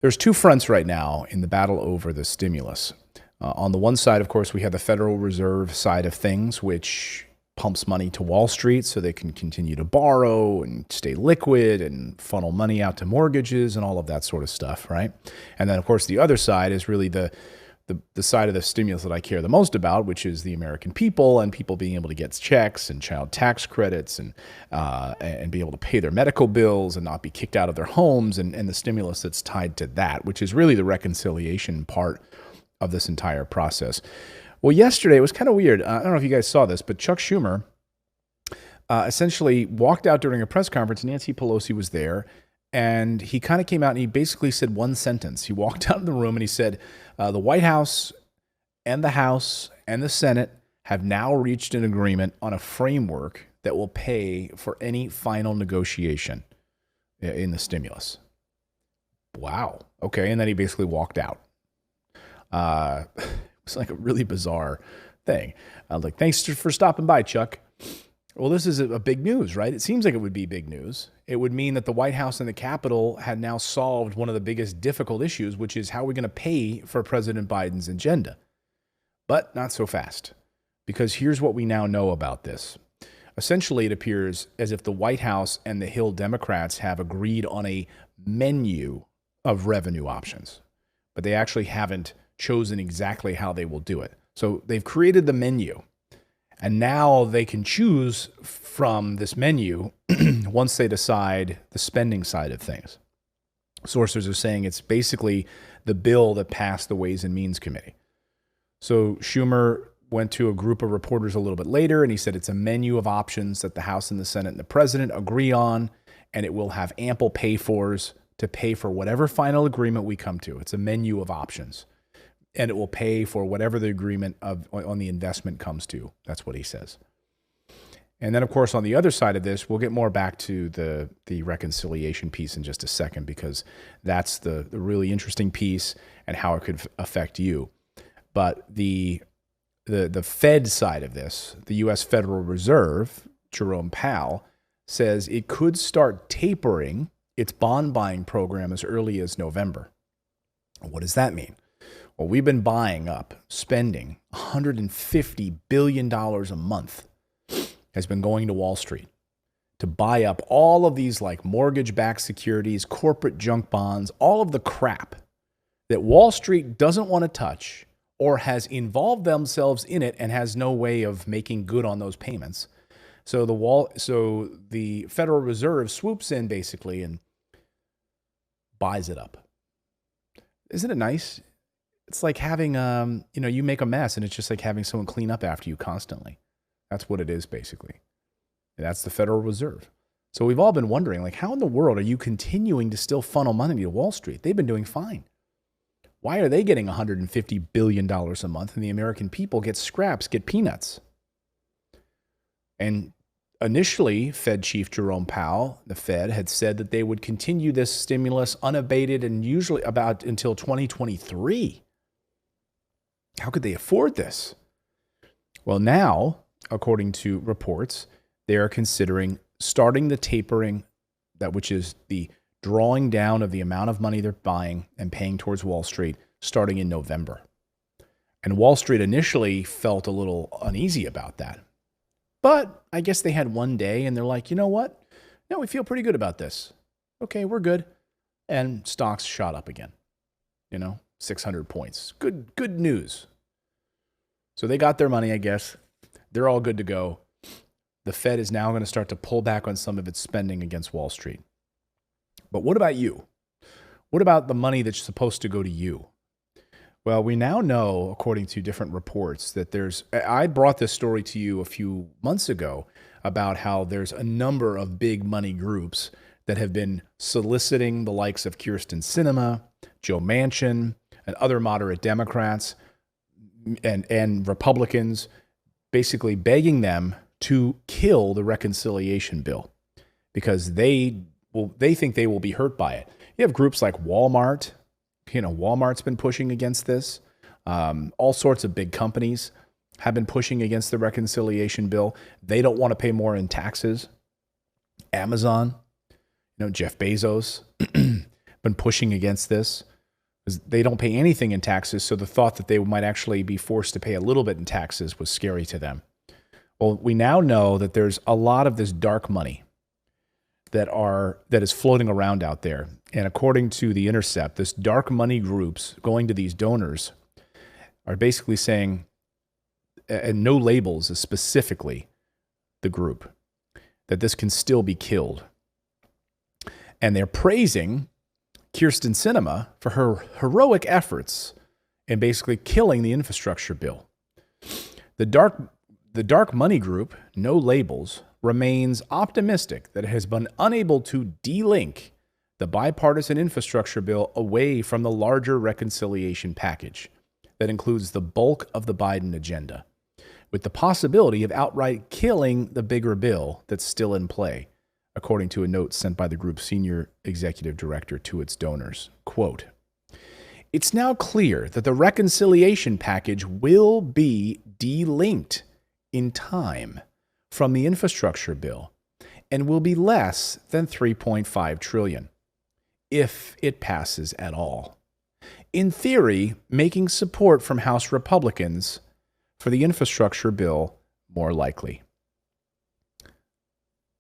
There's two fronts right now in the battle over the stimulus. On the one side, of course, we have the Federal Reserve side of things, which pumps money to Wall Street so they can continue to borrow and stay liquid and funnel money out to mortgages and all of that sort of stuff, right? And then, of course, the other side is really the side of the stimulus that I care the most about, which is the American people and people being able to get checks and child tax credits and be able to pay their medical bills and not be kicked out of their homes and the stimulus that's tied to that, which is really the reconciliation part of this entire process. Well, yesterday it was kind of weird. I don't know if you guys saw this, but Chuck Schumer essentially walked out during a press conference. Nancy Pelosi was there. And he kind of came out and he basically said one sentence. He walked out of the room and he said, the White House and the House and the Senate have now reached an agreement on a framework that will pay for any final negotiation in the stimulus. Wow. Okay. And then he basically walked out. It's like a really bizarre thing. I was like, thanks for stopping by, Chuck. Well, this is a big news, right? It seems like it would be big news. It would mean that the White House and the Capitol had now solved one of the biggest difficult issues, which is how are we going to pay for President Biden's agenda? But not so fast, because here's what we now know about this. Essentially, it appears as if the White House and the Hill Democrats have agreed on a menu of revenue options, but they actually haven't chosen exactly how they will do it. So they've created the menu. And now they can choose from this menu once they decide the spending side of things. Sources are saying it's basically the bill that passed the Ways and Means Committee. So Schumer went to a group of reporters a little bit later, and he said it's a menu of options that the House and the Senate and the President agree on, and it will have ample pay-fors to pay for whatever final agreement we come to. It's a menu of options. And it will pay for whatever the agreement on the investment comes to. That's what he says. And then, of course, on the other side of this, we'll get more back to the reconciliation piece in just a second, because that's the really interesting piece and how it could affect you. But the Fed side of this, the U.S. Federal Reserve, Jerome Powell, says it could start tapering its bond buying program as early as November. What does that mean? Well, we've been spending $150 billion a month has been going to Wall Street to buy up all of these like mortgage-backed securities, corporate junk bonds, all of the crap that Wall Street doesn't want to touch or has involved themselves in it and has no way of making good on those payments. So the Federal Reserve swoops in basically and buys it up. Isn't it nice? It's like having, you make a mess and it's just like having someone clean up after you constantly. That's what it is, basically. And that's the Federal Reserve. So we've all been wondering, like, how in the world are you continuing to still funnel money to Wall Street? They've been doing fine. Why are they getting $150 billion a month and the American people get scraps, get peanuts? And initially, Fed Chief Jerome Powell, the Fed, had said that they would continue this stimulus unabated and usually about until 2023. How could they afford this? Well, now, according to reports, they are considering starting the tapering, which is the drawing down of the amount of money they're buying and paying towards Wall Street, starting in November. And Wall Street initially felt a little uneasy about that. But I guess they had one day and they're like, you know what? No, we feel pretty good about this. Okay, we're good. And stocks shot up again. 600 points. Good news. So they got their money, I guess. They're all good to go. The Fed is now going to start to pull back on some of its spending against Wall Street. But what about you? What about the money that's supposed to go to you? Well, we now know, according to different reports, that I brought this story to you a few months ago about how there's a number of big money groups that have been soliciting the likes of Kyrsten Sinema, Joe Manchin, and other moderate Democrats and Republicans, basically begging them to kill the reconciliation bill because they think they will be hurt by it. You have groups like Walmart. Walmart's been pushing against this. All sorts of big companies have been pushing against the reconciliation bill. They don't want to pay more in taxes. Amazon, Jeff Bezos, been pushing against this. because they don't pay anything in taxes. So the thought that they might actually be forced to pay a little bit in taxes was scary to them. Well, we now know that there's a lot of this dark money that is floating around out there. And according to The Intercept, this dark money groups going to these donors are basically saying, and No Labels is specifically the group, that this can still be killed. And they're praising Kyrsten Sinema for her heroic efforts in basically killing the infrastructure bill. The dark money group, No Labels, remains optimistic that it has been unable to de-link the bipartisan infrastructure bill away from the larger reconciliation package that includes the bulk of the Biden agenda, with the possibility of outright killing the bigger bill that's still in play, according to a note sent by the group's senior executive director to its donors. Quote, "It's now clear that the reconciliation package will be de-linked in time from the infrastructure bill and will be less than $3.5 trillion if it passes at all. In theory, making support from House Republicans for the infrastructure bill more likely."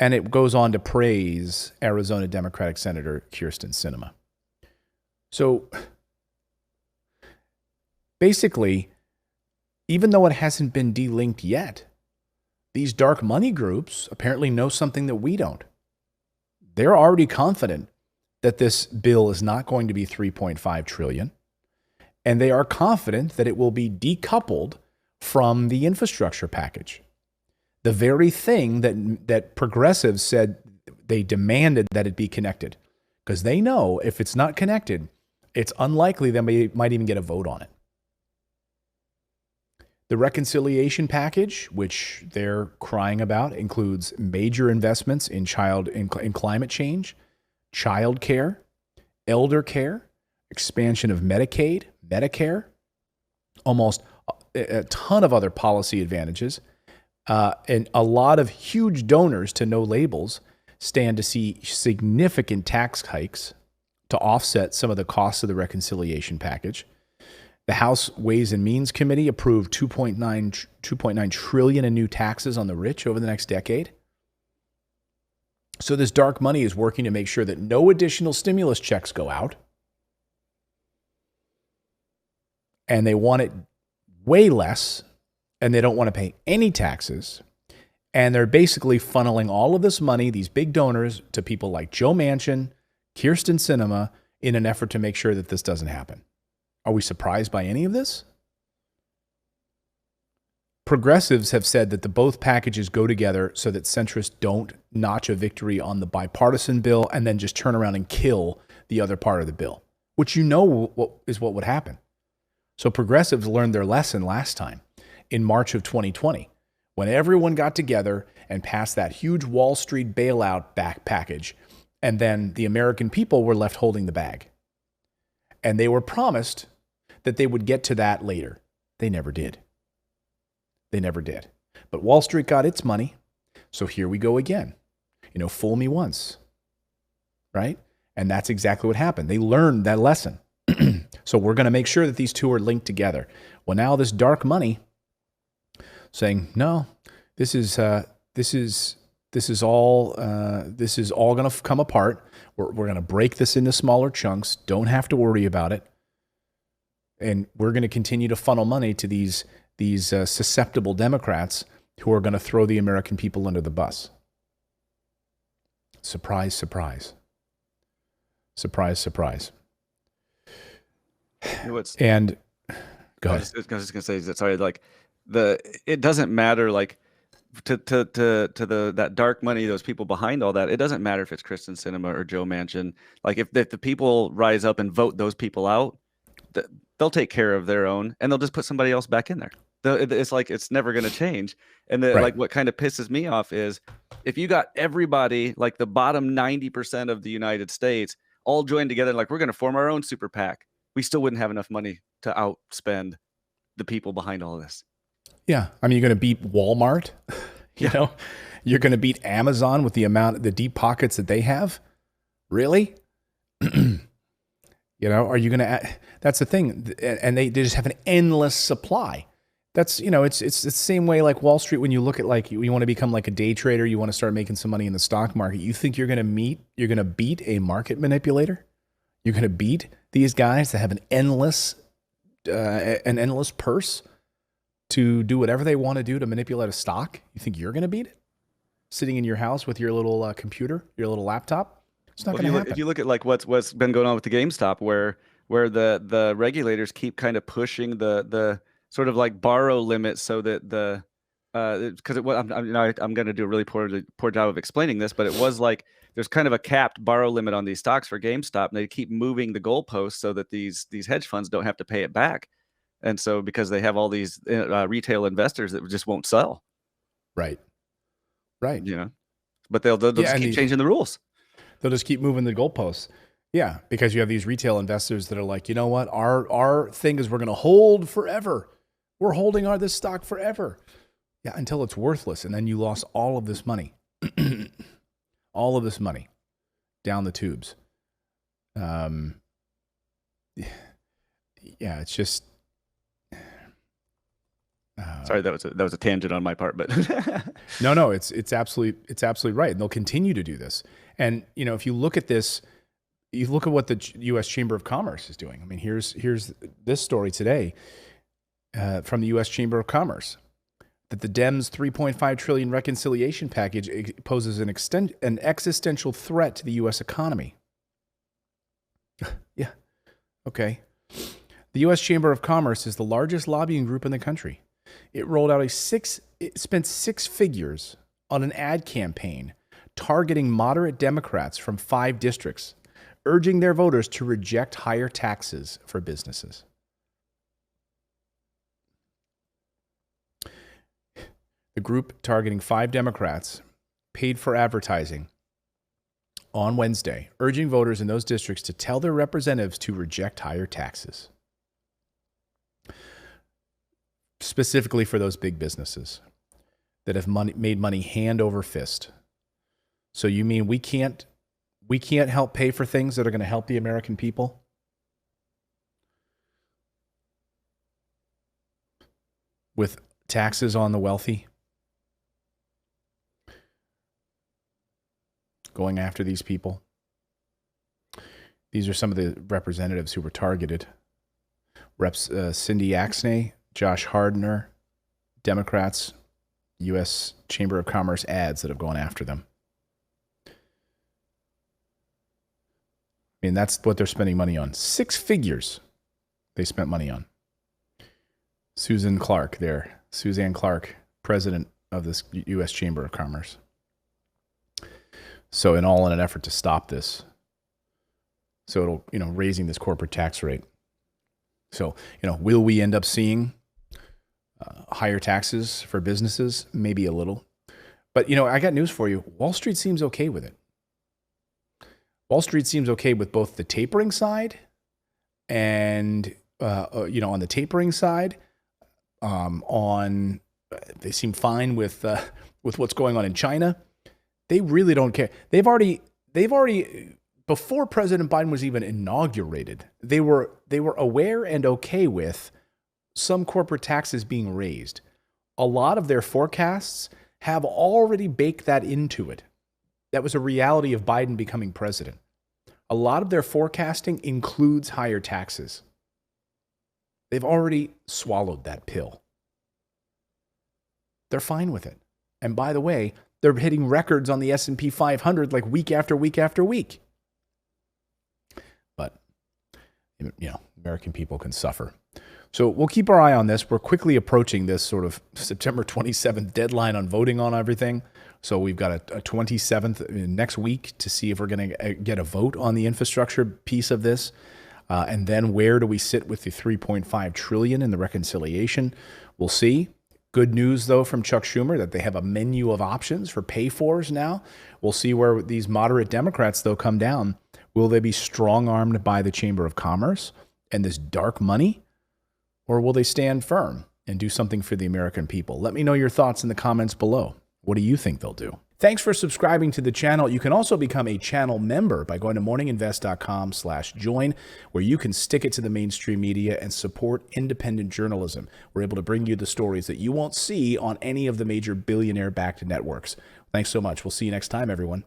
And it goes on to praise Arizona Democratic Senator Kyrsten Sinema. So basically, even though it hasn't been de-linked yet, these dark money groups apparently know something that we don't. They're already confident that this bill is not going to be $3.5 trillion, and they are confident that it will be decoupled from the infrastructure package. The very thing that progressives said they demanded that it be connected, because they know if it's not connected, it's unlikely they might even get a vote on it. The reconciliation package, which they're crying about, includes major investments in climate change, child care, elder care, expansion of Medicaid, Medicare, almost a ton of other policy advantages, and a lot of huge donors to No Labels stand to see significant tax hikes to offset some of the costs of the reconciliation package. The House Ways and Means Committee approved $2.9 trillion in new taxes on the rich over the next decade. So this dark money is working to make sure that no additional stimulus checks go out. And they want it way less, and they don't want to pay any taxes. And they're basically funneling all of this money, these big donors, to people like Joe Manchin, Kyrsten Sinema, in an effort to make sure that this doesn't happen. Are we surprised by any of this? Progressives have said that the both packages go together so that centrists don't notch a victory on the bipartisan bill and then just turn around and kill the other part of the bill, which is what would happen. So progressives learned their lesson last time in March of 2020, when everyone got together and passed that huge Wall Street bailout back package, and then the American people were left holding the bag. And they were promised that they would get to that later. They never did. They never did. But Wall Street got its money, so here we go again. Fool me once, right? And that's exactly what happened. They learned that lesson. So we're going to make sure that these two are linked together. Well, now this dark money saying, no, this is all going to come apart. We're going to break this into smaller chunks. Don't have to worry about it. And we're going to continue to funnel money to these susceptible Democrats who are going to throw the American people under the bus. Surprise, surprise. Surprise, surprise. And go ahead. I was just gonna say that. Sorry, it doesn't matter. To that dark money, those people behind all that. It doesn't matter if it's Kyrsten Sinema or Joe Manchin. If the people rise up and vote those people out, they'll take care of their own, and they'll just put somebody else back in there. It's never going to change. And Right. what kind of pisses me off is if you got everybody, the bottom 90% of the United States, all joined together, we're going to form our own super PAC. We still wouldn't have enough money to outspend the people behind all of this. Yeah. I mean, you're going to beat Walmart. You're going to beat Amazon with the deep pockets that they have. Really? Are you going to? That's the thing, and they just have an endless supply. That's it's the same way like Wall Street. When you look at like you want to become like a day trader, you want to start making some money in the stock market. You think you're going to beat a market manipulator? You're going to beat these guys that have an endless purse to do whatever they want to do to manipulate a stock? You think you're going to beat it? Sitting in your house with your little computer, your little laptop? It's not going to happen. If you look at like what's been going on with the GameStop, where the regulators keep kind of pushing the sort of like borrow limits so that the because I'm going to do a really poor job of explaining this, but it was like there's kind of a capped borrow limit on these stocks for GameStop, and they keep moving the goalposts so that these hedge funds don't have to pay it back, and so because they have all these retail investors that just won't sell, right, but they'll just keep changing the rules. They'll just keep moving the goalposts. Yeah, because you have these retail investors that are like, you know what, our thing is we're going to hold forever. We're holding this stock forever. Yeah, until it's worthless, and then you lost all of this money, all of this money down the tubes. Yeah, it's just. Sorry, that was a tangent on my part, but no, it's absolutely right, and they'll continue to do this. And if you look at this, you look at what the U.S. Chamber of Commerce is doing. I mean, here's this story today from the U.S. Chamber of Commerce that the Dems' $3.5 trillion reconciliation package poses an existential threat to the U.S. economy. Yeah, okay. The U.S. Chamber of Commerce is the largest lobbying group in the country. It rolled out it spent 6 figures on an ad campaign targeting moderate Democrats from 5 districts, urging their voters to reject higher taxes for businesses. The group targeting 5 Democrats paid for advertising on Wednesday, urging voters in those districts to tell their representatives to reject higher taxes. Specifically for those big businesses that have made money hand over fist. So you mean we can't help pay for things that are going to help the American people? With taxes on the wealthy? Going after these people? These are some of the representatives who were targeted. Reps Cindy Axne, Josh Hardner, Democrats, U.S. Chamber of Commerce ads that have gone after them. I mean, that's what they're spending money on. 6 figures they spent money on. Suzanne Clark, president of this U.S. Chamber of Commerce. So in an effort to stop this. So it'll, raising this corporate tax rate. So, will we end up seeing higher taxes for businesses? Maybe a little. But, I got news for you. Wall Street seems okay with it. Wall Street seems okay with both the tapering side and, on the tapering side, they seem fine with what's going on in China. They really don't care. They've already, before President Biden was even inaugurated, they were aware and okay with some corporate taxes being raised. A lot of their forecasts have already baked that into it. That was a reality of Biden becoming president. A lot of their forecasting includes higher taxes. They've already swallowed that pill. They're fine with it. And by the way, they're hitting records on the S&P 500 like week after week after week. But, American people can suffer. So we'll keep our eye on this. We're quickly approaching this sort of September 27th deadline on voting on everything. So we've got a 27th next week to see if we're going to get a vote on the infrastructure piece of this. And then where do we sit with the $3.5 trillion in the reconciliation? We'll see. Good news, though, from Chuck Schumer that they have a menu of options for pay-fors now. We'll see where these moderate Democrats, though, come down. Will they be strong-armed by the Chamber of Commerce and this dark money? Or will they stand firm and do something for the American people? Let me know your thoughts in the comments below. What do you think they'll do? Thanks for subscribing to the channel. You can also become a channel member by going to morninginvest.com/join, where you can stick it to the mainstream media and support independent journalism. We're able to bring you the stories that you won't see on any of the major billionaire-backed networks. Thanks so much. We'll see you next time, everyone.